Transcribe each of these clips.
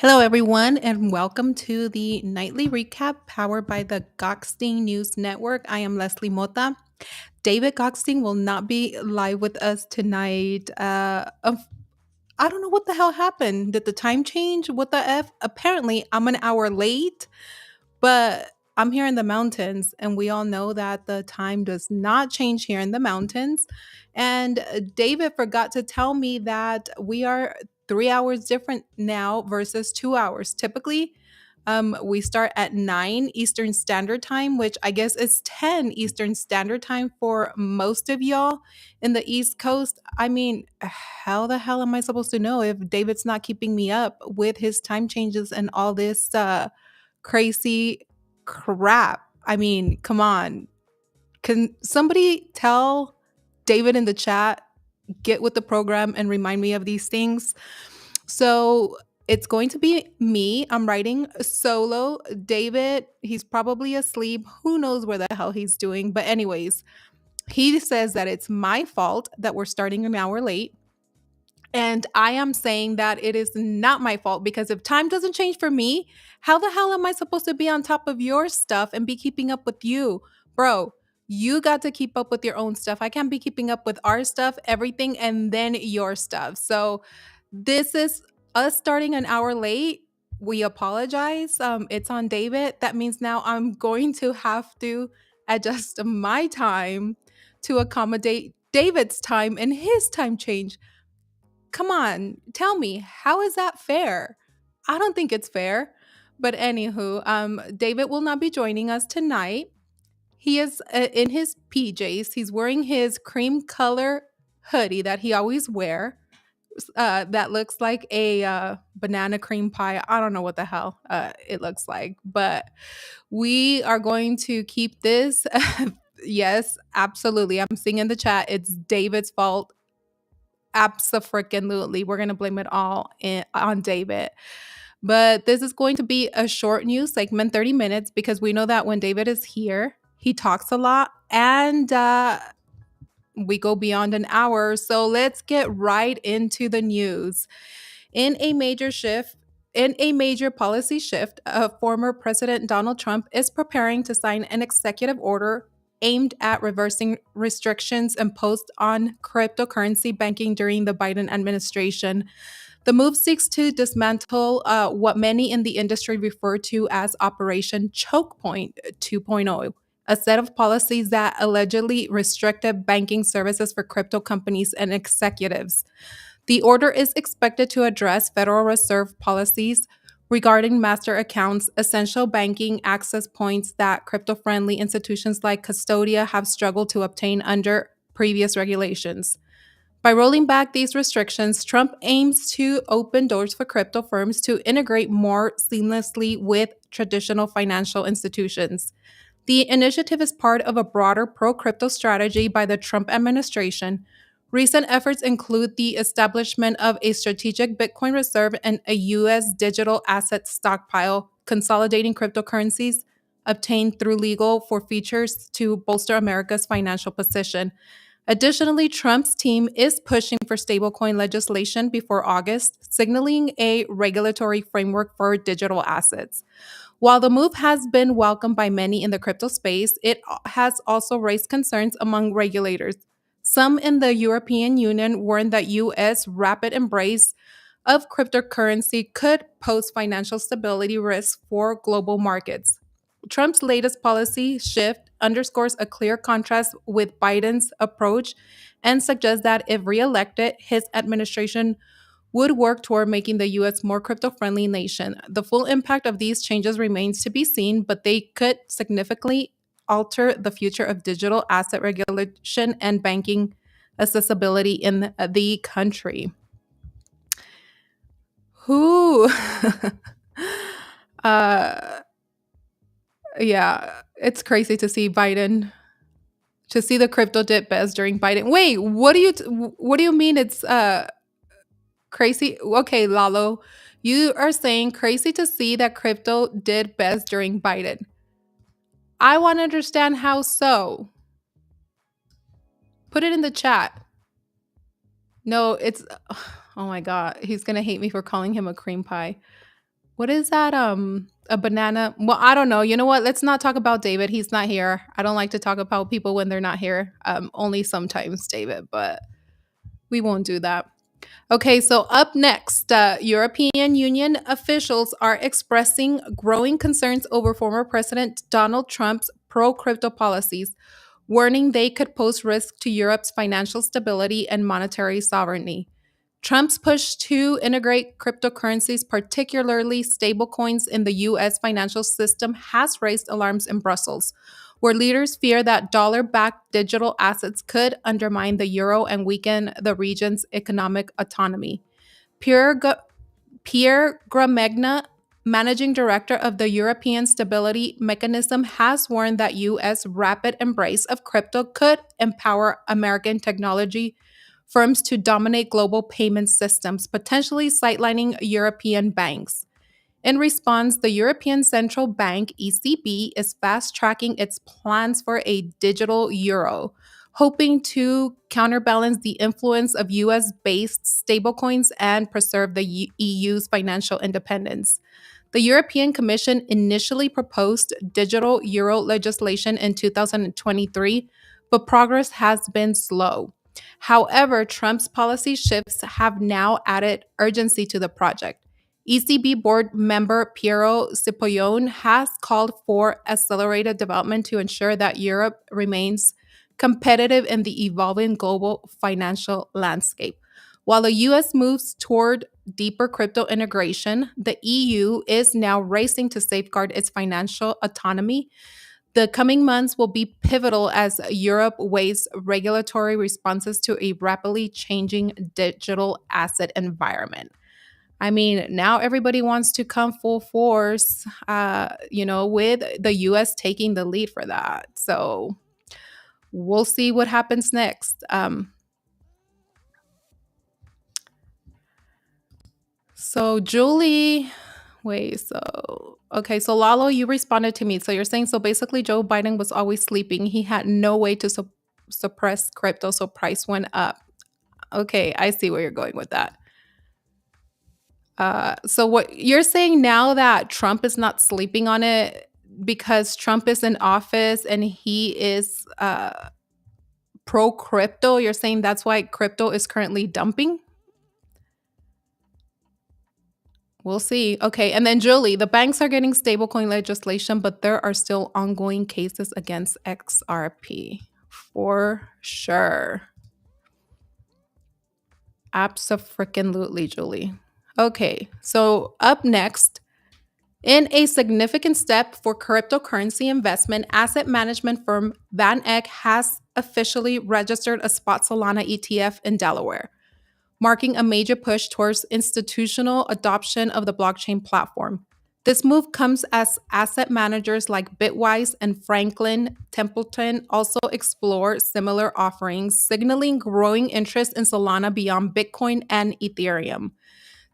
Hello, everyone, and welcome to the nightly recap powered by the Gokhshtein News Network. I am Leslie Mota. David Gokhshtein will not be live with us tonight. I don't know what the hell happened. Did the time change? What the F? Apparently, I'm an hour late, but I'm here in the mountains, and we all know that the time does not change here in the mountains. And David forgot to tell me that we are 3 hours different now versus 2 hours. Typically, we start at 9 Eastern Standard Time, which I guess is 10 Eastern Standard Time for most of y'all in the East Coast. I mean, how the hell am I supposed to know if David's not keeping me up with his time changes and all this crazy crap? I mean, come on. Can somebody tell David in the chat, get with the program and remind me of these things? So it's going to be me. I'm writing solo. David, he's probably asleep. Who knows where the hell he's doing? But, anyways, he says that it's my fault that we're starting an hour late. And I am saying that it is not my fault because if time doesn't change for me, how the hell am I supposed to be on top of your stuff and be keeping up with you? Bro, you got to keep up with your own stuff. I can't be keeping up with our stuff, everything, and then your stuff. So this is us starting an hour late. We apologize. It's on David. That means now I'm going to have to adjust my time to accommodate David's time and his time change. Come on, tell me, how is that fair? I don't think it's fair. But anywho, David will not be joining us tonight. He is in his PJs. He's wearing his cream color hoodie that he always wear. That looks like a banana cream pie. I don't know what the hell it looks like, but we are going to keep this. Yes, absolutely. I'm seeing in the chat. It's David's fault. Abso-freaking-lutely. We're going to blame it all on David. But this is going to be a short news segment, 30 minutes, because we know that when David is here, he talks a lot and we go beyond an hour. So let's get right into the news. In a major shift, in a major policy shift, former President Donald Trump is preparing to sign an executive order aimed at reversing restrictions imposed on cryptocurrency banking during the Biden administration. The move seeks to dismantle what many in the industry refer to as Operation Choke Point 2.0, a set of policies that allegedly restricted banking services for crypto companies and executives. The order is expected to address Federal Reserve policies regarding master accounts, essential banking access points that crypto friendly institutions like Custodia have struggled to obtain under previous regulations. By rolling back these restrictions, Trump aims to open doors for crypto firms to integrate more seamlessly with traditional financial institutions. The initiative is part of a broader pro crypto strategy by the Trump administration. Recent efforts include the establishment of a strategic Bitcoin reserve and a U.S. digital asset stockpile, consolidating cryptocurrencies obtained through legal forfeitures to bolster America's financial position. Additionally, Trump's team is pushing for stablecoin legislation before August, signaling a regulatory framework for digital assets. While the move has been welcomed by many in the crypto space, it has also raised concerns among regulators. Some in the European Union warned that US rapid embrace of cryptocurrency could pose financial stability risks for global markets. Trump's latest policy shift underscores a clear contrast with Biden's approach and suggests that if reelected, his administration would work toward making the US more crypto friendly nation. The full impact of these changes remains to be seen, but they could significantly alter the future of digital asset regulation and banking accessibility in the country. Who? uh, yeah, it's crazy to see Biden, to see the crypto dip best during Biden. Wait, what do you mean it's crazy? Okay, Lalo, you are saying crazy to see that crypto did best during Biden. I want to understand how so. Put it in the chat. No, it's oh my god, he's going to hate me for calling him a cream pie. What is that? A banana. Well, I don't know. You know what? Let's not talk about David. He's not here. I don't like to talk about people when they're not here. Only sometimes, David, but we won't do that. Okay, so up next, European Union officials are expressing growing concerns over former President Donald Trump's pro crypto policies, warning they could pose risk to Europe's financial stability and monetary sovereignty. Trump's push to integrate cryptocurrencies, particularly stablecoins, in the US financial system has raised alarms in Brussels, where leaders fear that dollar backed digital assets could undermine the euro and weaken the region's economic autonomy. Pierre, Pierre Gramegna, managing director of the European Stability Mechanism, has warned that US rapid embrace of crypto could empower American technology firms to dominate global payment systems, potentially sidelining European banks. In response, the European Central Bank, ECB, is fast tracking its plans for a digital euro, hoping to counterbalance the influence of US based stablecoins and preserve the EU's financial independence. The European Commission initially proposed digital euro legislation in 2023, but progress has been slow. However, Trump's policy shifts have now added urgency to the project. ECB board member Piero Cipollone has called for accelerated development to ensure that Europe remains competitive in the evolving global financial landscape. While the US moves toward deeper crypto integration, the EU is now racing to safeguard its financial autonomy. The coming months will be pivotal as Europe weighs regulatory responses to a rapidly changing digital asset environment. I mean, now everybody wants to come full force, with the US taking the lead for that. So we'll see what happens next. So Julie, wait, okay, so Lalo, you responded to me. So you're saying so basically Joe Biden was always sleeping. He had no way to suppress crypto, so price went up. Okay, I see where you're going with that. So what you're saying now that Trump is not sleeping on it because Trump is in office and he is pro crypto, you're saying that's why crypto is currently dumping? We'll see. Okay. And then Julie, the banks are getting stablecoin legislation, but there are still ongoing cases against XRP. For sure. Absolutely, Julie. Okay. So up next, in a significant step for cryptocurrency investment, asset management firm Van Eck has officially registered a spot Solana ETF in Delaware, marking a major push towards institutional adoption of the blockchain platform. This move comes as asset managers like Bitwise and Franklin Templeton also explore similar offerings, signaling growing interest in Solana beyond Bitcoin and Ethereum.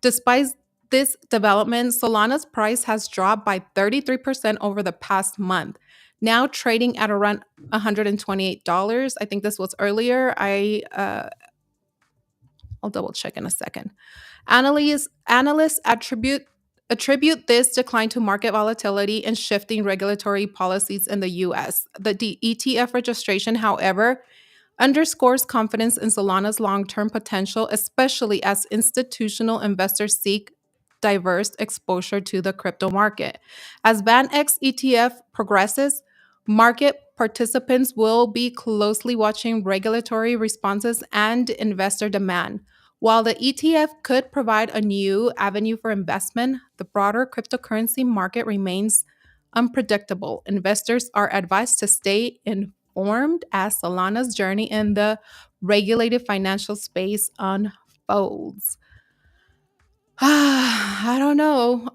Despite this development, Solana's price has dropped by 33% over the past month, now trading at around $128. I think this was earlier. I'll double check in a second. Analysts attribute this decline to market volatility and shifting regulatory policies in the US. The ETF registration, however, underscores confidence in Solana's long term potential, especially as institutional investors seek diverse exposure to the crypto market. As VanEx ETF progresses, market participants will be closely watching regulatory responses and investor demand. While the ETF could provide a new avenue for investment, the broader cryptocurrency market remains unpredictable. Investors are advised to stay informed as Solana's journey in the regulated financial space unfolds. I don't know.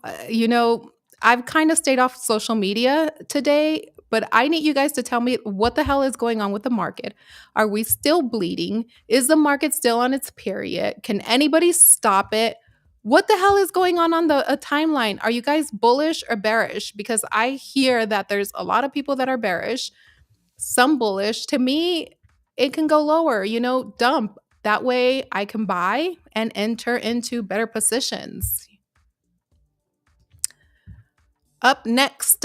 I've kind of stayed off social media today, but I need you guys to tell me what the hell is going on with the market. Are we still bleeding? Is the market still on its period? Can anybody stop it? What the hell is going on the timeline? Are you guys bullish or bearish? Because I hear that there's a lot of people that are bearish, some bullish. To me, it can go lower, dump. That way I can buy and enter into better positions. Up next,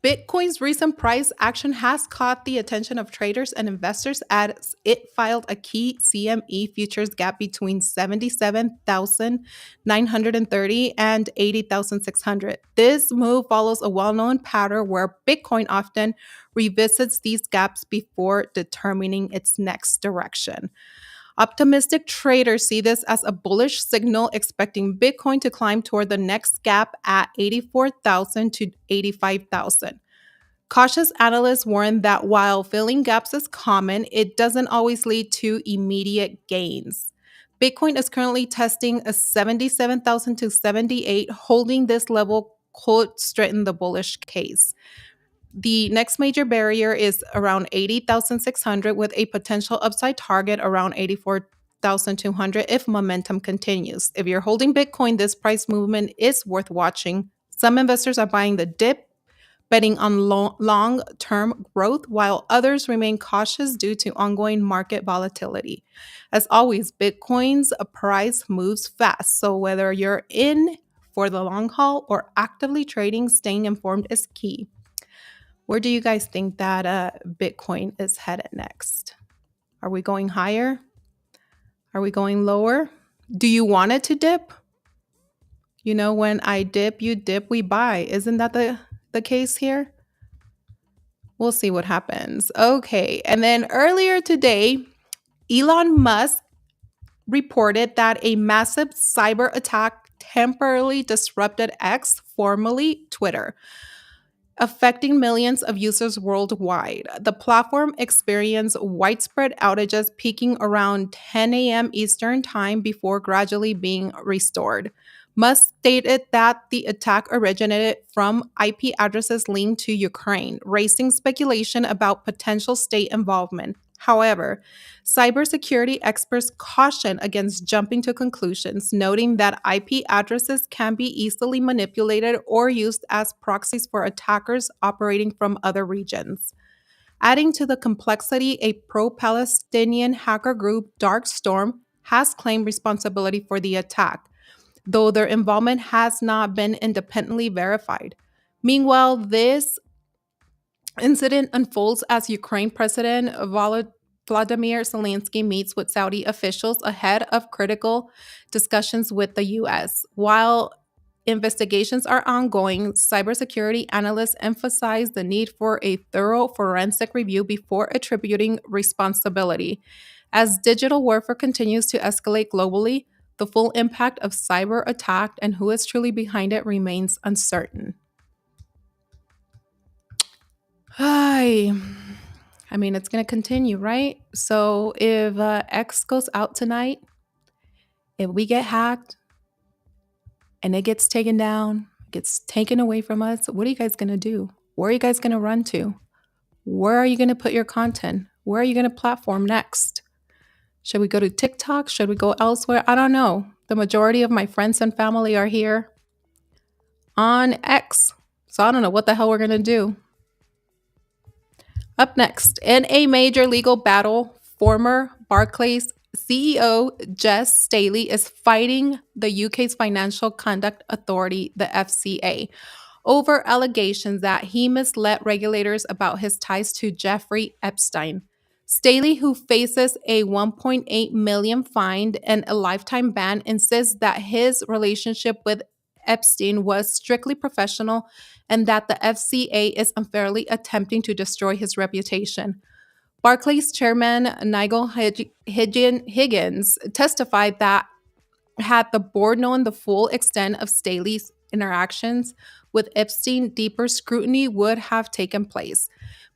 Bitcoin's recent price action has caught the attention of traders and investors as it filed a key CME futures gap between 77,930 and 80,600. This move follows a well known pattern where Bitcoin often revisits these gaps before determining its next direction. Optimistic traders see this as a bullish signal, expecting Bitcoin to climb toward the next gap at 84,000 to 85,000. Cautious analysts warn that while filling gaps is common, it doesn't always lead to immediate gains. Bitcoin is currently testing a 77,000 to 78. Holding this level could strengthen the bullish case. The next major barrier is around 80,600 with a potential upside target around 84,200 if momentum continues. If you're holding Bitcoin, this price movement is worth watching. Some investors are buying the dip, betting on long term growth, while others remain cautious due to ongoing market volatility. As always, Bitcoin's price moves fast, so whether you're in for the long haul or actively trading, staying informed is key. Where do you guys think that Bitcoin is headed next? Are we going higher? Are we going lower? Do you want it to dip? You know, when I dip, you dip, we buy. Isn't that the case here? We'll see what happens. Okay. And then earlier today, Elon Musk reported that a massive cyber attack temporarily disrupted X, formerly Twitter, affecting millions of users worldwide. The platform experienced widespread outages peaking around 10 a.m. Eastern Time before gradually being restored. Musk stated that the attack originated from IP addresses linked to Ukraine, raising speculation about potential state involvement. However, cybersecurity experts caution against jumping to conclusions, noting that IP addresses can be easily manipulated or used as proxies for attackers operating from other regions. Adding to the complexity, a pro Palestinian hacker group, Darkstorm, has claimed responsibility for the attack, though their involvement has not been independently verified. Meanwhile, this incident unfolds as Ukraine President Vladimir Zelensky meets with Saudi officials ahead of critical discussions with the U.S. While investigations are ongoing, cybersecurity analysts emphasize the need for a thorough forensic review before attributing responsibility. As digital warfare continues to escalate globally, the full impact of cyber attack and who is truly behind it remains uncertain. Hi. I mean, it's going to continue, right? So if X goes out tonight, if we get hacked and it gets taken down, gets taken away from us, what are you guys going to do? Where are you guys going to run to? Where are you going to put your content? Where are you going to platform next? Should we go to TikTok? Should we go elsewhere? I don't know. The majority of my friends and family are here on X. So I don't know what the hell we're going to do. Up next, in a major legal battle, former Barclays CEO Jess Staley is fighting the UK's Financial Conduct Authority, the FCA, over allegations that he misled regulators about his ties to Jeffrey Epstein. Staley, who faces a 1.8 million fine and a lifetime ban, insists that his relationship with Epstein was strictly professional and that the FCA is unfairly attempting to destroy his reputation. Barclays chairman Nigel Higgins testified that had the board known the full extent of Staley's interactions with Epstein, deeper scrutiny would have taken place.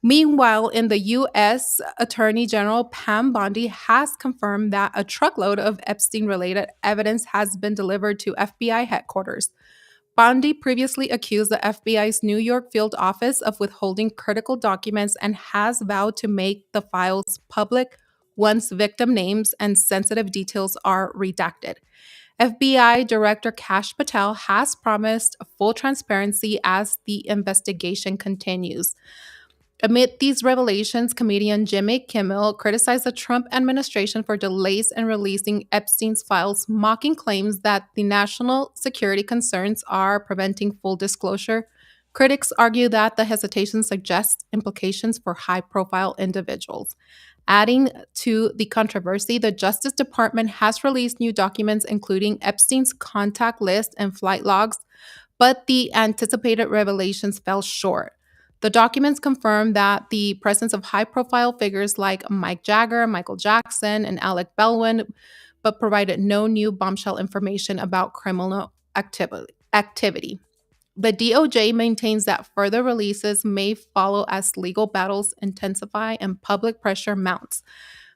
Meanwhile, in the U.S., Attorney General Pam Bondi has confirmed that a truckload of Epstein-related evidence has been delivered to FBI headquarters. Bondi previously accused the FBI's New York field office of withholding critical documents and has vowed to make the files public once victim names and sensitive details are redacted. FBI Director Kash Patel has promised full transparency as the investigation continues. Amid these revelations, comedian Jimmy Kimmel criticized the Trump administration for delays in releasing Epstein's files, mocking claims that the national security concerns are preventing full disclosure. Critics argue that the hesitation suggests implications for high profile individuals. Adding to the controversy, the Justice Department has released new documents, including Epstein's contact list and flight logs, but the anticipated revelations fell short. The documents confirm that the presence of high profile figures like Mike Jagger, Michael Jackson, and Alec Baldwin, but provided no new bombshell information about criminal activity. The DOJ maintains that further releases may follow as legal battles intensify and public pressure mounts.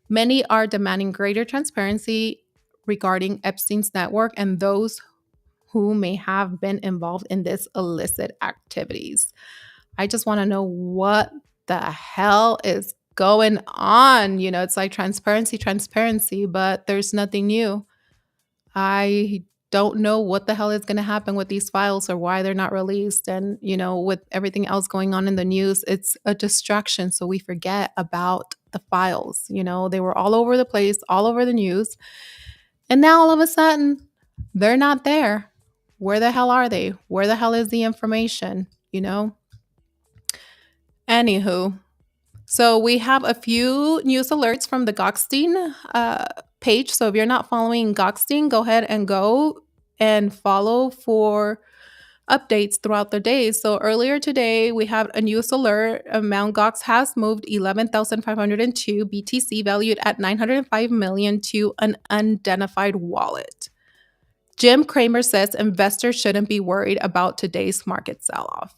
Many are demanding greater transparency regarding Epstein's network and those who may have been involved in this illicit activities. I just want to know what the hell is going on. It's like transparency, transparency, but there's nothing new. I don't know what the hell is going to happen with these files or why they're not released. And, with everything else going on in the news, it's a distraction. So we forget about the files. They were all over the place, all over the news. And now all of a sudden, they're not there. Where the hell are they? Where the hell is the information? Anywho, so we have a few news alerts from the Gokhshtein page. So if you're not following Gokhshtein, go ahead and go and follow for updates throughout the day. So earlier today, we have a news alert. Mt. Gox has moved 11,502 BTC valued at 905 million to an unidentified wallet. Jim Cramer says investors shouldn't be worried about today's market sell-off.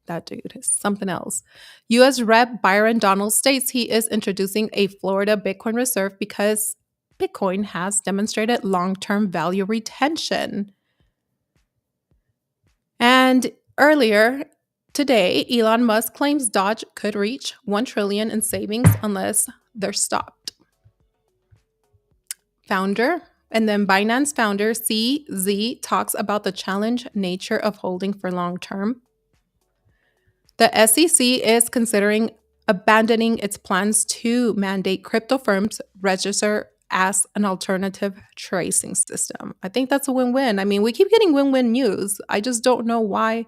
That dude is something else. U.S. Rep. Byron Donald states he is introducing a Florida Bitcoin reserve because Bitcoin has demonstrated long-term value retention. And earlier today, Elon Musk claims Dodge could reach $1 trillion in savings unless they're stopped. Binance founder CZ talks about the challenge nature of holding for long term. The SEC is considering abandoning its plans to mandate crypto firms register as an alternative tracing system. I think that's a win-win. I mean, we keep getting win-win news. I just don't know why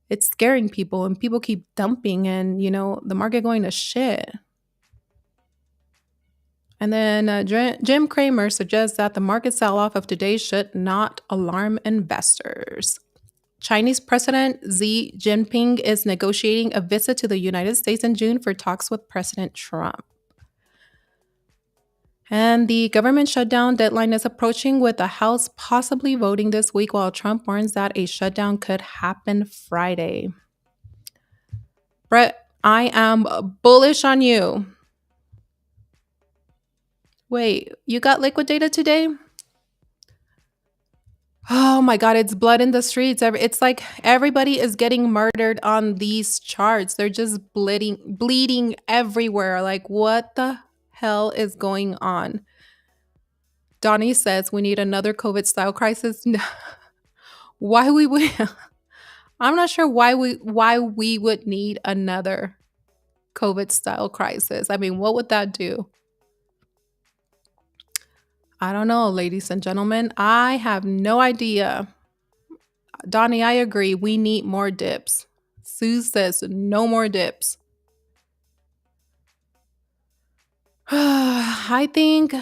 it's scaring people and people keep dumping and, the market going to shit. And then Jim Cramer suggests that the market sell-off of today should not alarm investors. Chinese President Xi Jinping is negotiating a visit to the United States in June for talks with President Trump. And the government shutdown deadline is approaching, with the House possibly voting this week, while Trump warns that a shutdown could happen Friday. Brett, I am bullish on you. Wait, you got liquidated today? Oh my God, it's blood in the streets. It's like everybody is getting murdered on these charts. They're just bleeding everywhere. Like, what the hell is going on? Donnie says we need another COVID style crisis. Why we would? I'm not sure why we would need another COVID style crisis. I mean, what would that do? I don't know, ladies and gentlemen. I have no idea. Donnie, I agree. We need more dips. Sue says no more dips. I think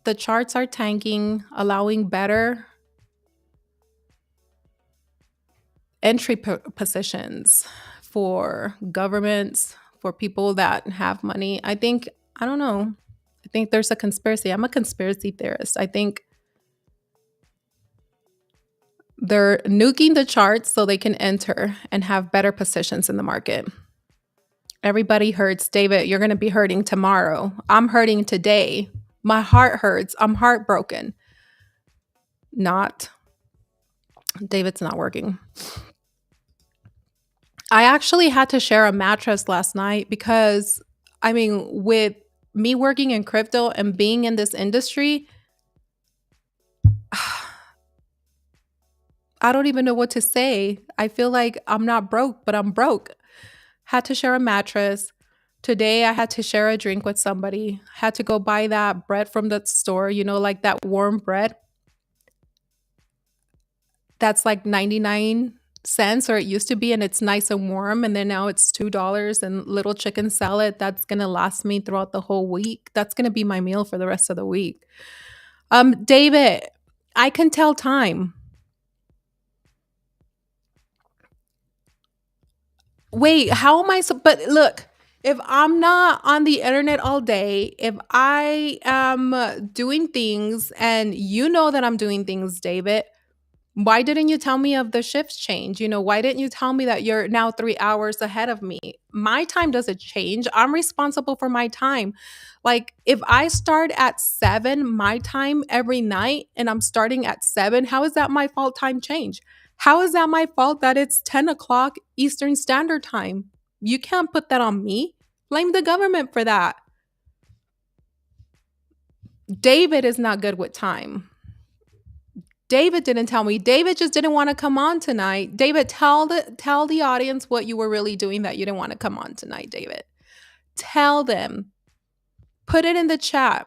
the charts are tanking, allowing better entry positions for governments, for people that have money. I don't know. I think there's a conspiracy. I'm a conspiracy theorist. I think they're nuking the charts so they can enter and have better positions in the market. Everybody hurts. David, you're going to be hurting tomorrow. I'm hurting today. My heart hurts. I'm heartbroken. Not. David's not working. I actually had to share a mattress last night because, with me working in crypto and being in this industry, I don't even know what to say. I feel like I'm not broke, but I'm broke. Had to share a mattress. Today I had to share a drink with somebody. Had to go buy that bread from the store, like that warm bread. That's like 99 cents, or it used to be, and it's nice and warm. And then now it's $2 and little chicken salad. That's going to last me throughout the whole week. That's going to be my meal for the rest of the week. David, I can tell time. Wait, how am I but look, if I'm not on the internet all day, if I am doing things and you know that I'm doing things, David, why didn't you tell me of the shifts change? Why didn't you tell me that you're now 3 hours ahead of me? My time doesn't change. I'm responsible for my time. Like if I start at 7 my time every night and I'm starting at 7, how is that my fault time change? How is that my fault that it's 10 o'clock Eastern Standard Time? You can't put that on me. Blame the government for that. David is not good with time. David didn't tell me. David just didn't want to come on tonight. David, tell the audience what you were really doing that you didn't want to come on tonight, David. Tell them. Put it in the chat.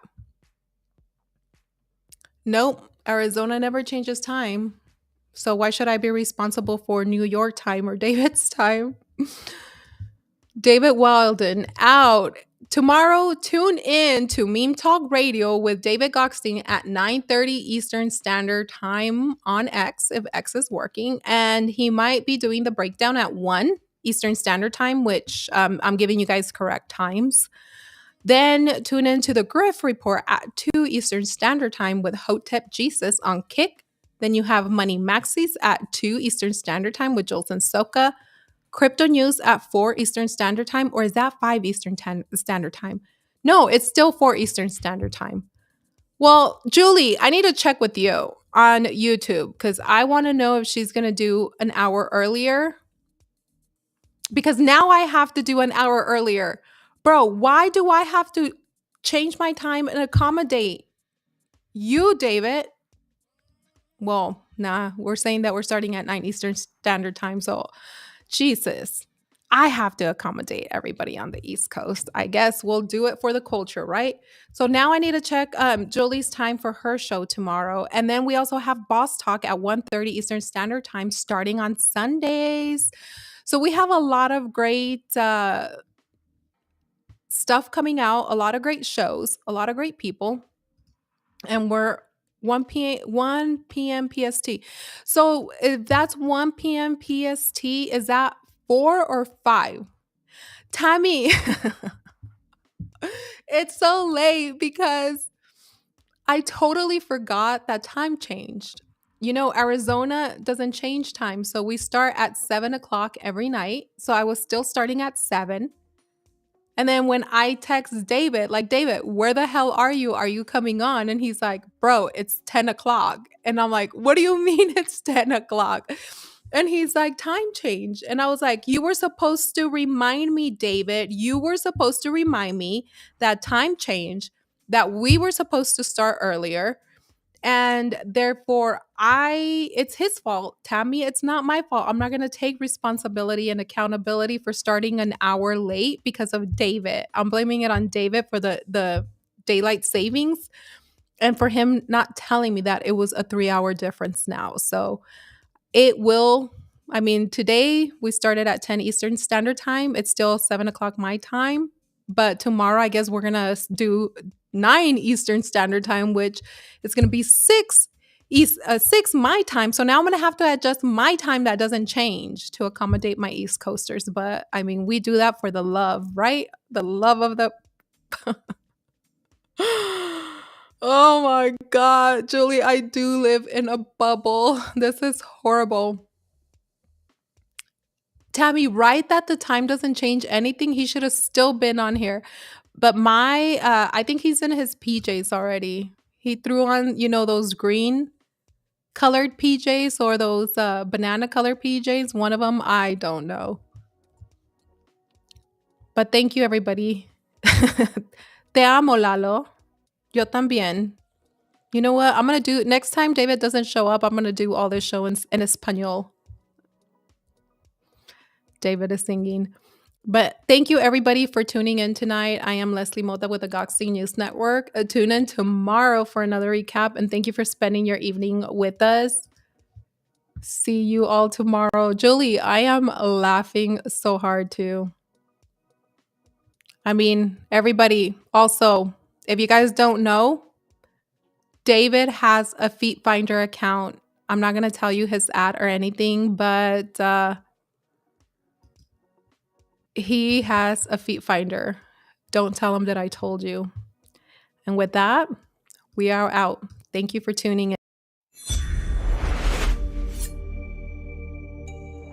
Nope, Arizona never changes time. So why should I be responsible for New York time or David's time? David Wilden out. Tomorrow, tune in to Meme Talk Radio with David Gokhshtein at 9:30 Eastern Standard Time on X, if X is working. And he might be doing the breakdown at 1 Eastern Standard Time, which I'm giving you guys correct times. Then tune in to the Griff Report at 2 Eastern Standard Time with Hotep Jesus on Kick. Then you have Money Maxis at 2 Eastern Standard Time with Jolson Soka. Crypto News at 4 Eastern Standard Time, or is that 5 Eastern Standard Time? No, it's still 4 Eastern Standard Time. Well, Julie, I need to check with you on YouTube because I want to know if she's going to do an hour earlier. Because now I have to do an hour earlier. Bro, why do I have to change my time and accommodate you, David? Well, nah, we're saying that we're starting at 9 Eastern Standard Time, so Jesus, I have to accommodate everybody on the East Coast. I guess we'll do it for the culture, right? So now I need to check Julie's time for her show tomorrow. And then we also have Boss Talk at 1:30 Eastern Standard Time starting on Sundays. So we have a lot of great stuff coming out, a lot of great shows, a lot of great people. And we're 1 p.m. PST. So if that's 1 p.m. PST, is that 4 or 5? Tammy, it's so late because I totally forgot that time changed. Arizona doesn't change time. So we start at 7 o'clock every night. So I was still starting at 7. And then when I text David, like, David, where the hell are you? Are you coming on? And he's like, bro, it's 10 o'clock. And I'm like, what do you mean it's 10 o'clock? And he's like, time change. And I was like, you were supposed to remind me, David. You were supposed to remind me that time change, that we were supposed to start earlier. And therefore, it's his fault, Tammy. It's not my fault. I'm not going to take responsibility and accountability for starting an hour late because of David. I'm blaming it on David for the daylight savings and for him not telling me that it was a 3-hour difference now. So today we started at 10 Eastern Standard Time. It's still 7 o'clock my time. But tomorrow, I guess we're going to do 9 Eastern Standard Time, which is going to be 6 my time. So now I'm going to have to adjust my time that doesn't change to accommodate my East Coasters. But we do that for the love, right? The love of the... Oh my God, Julie, I do live in a bubble. This is horrible. Tammy, right that the time doesn't change anything. He should have still been on here. But I think he's in his PJs already. He threw on, those green colored PJs or those banana colored PJs. One of them, I don't know. But thank you, everybody. Te amo, Lalo. Yo también. You know what? I'm going to do, next time David doesn't show up, I'm going to do all this show in Espanol. David is singing. But thank you, everybody, for tuning in tonight. I am Leslie Mota with the Gokhshtein News Network. Tune in tomorrow for another recap. And thank you for spending your evening with us. See you all tomorrow. Julie, I am laughing so hard too. I mean, everybody, also, if you guys don't know, David has a Feet Finder account. I'm not going to tell you his ad or anything, but he has a Feet Finder. Don't tell him that I told you. And with that, we are out. Thank you for tuning in.